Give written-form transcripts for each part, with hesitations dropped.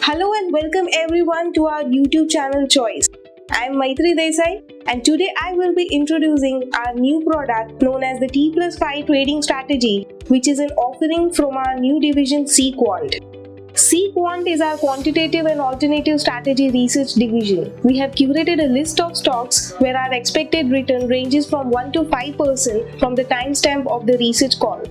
Hello and welcome everyone to our YouTube channel Choice. I am Maitri Desai and today I will be introducing our new product known as the T+5 trading strategy, which is an offering from our new division CQuant. CQuant is our quantitative and alternative strategy research division. We have curated a list of stocks where our expected return ranges from 1 to 5% from the timestamp of the research call.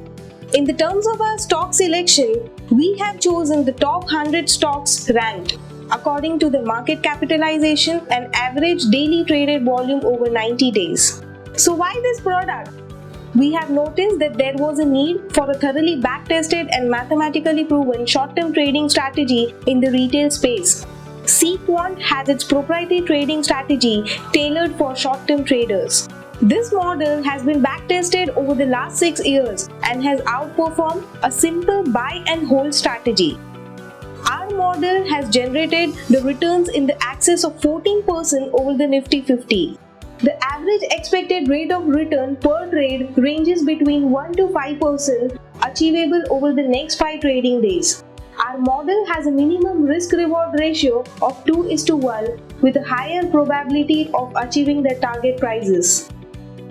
In the terms of our stock selection, we have chosen the top 100 stocks ranked according to the market capitalization and average daily traded volume over 90 days. So why this product? We have noticed that there was a need for a thoroughly backtested and mathematically proven short-term trading strategy in the retail space. CQuant has its proprietary trading strategy tailored for short-term traders. This model has been backtested over the last 6 years and has outperformed a simple buy and hold strategy. Our model has generated the returns in the excess of 14% over the Nifty 50. The average expected rate of return per trade ranges between 1 to 5% achievable over the next 5 trading days. Our model has a minimum risk-reward ratio of 2:1 with a higher probability of achieving the target prices.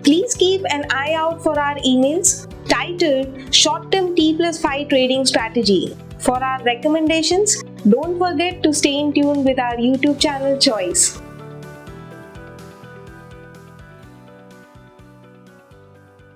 Please keep an eye out for our emails titled Short-Term T+5 Trading Strategy. For our recommendations, don't forget to stay in tune with our YouTube channel Choice.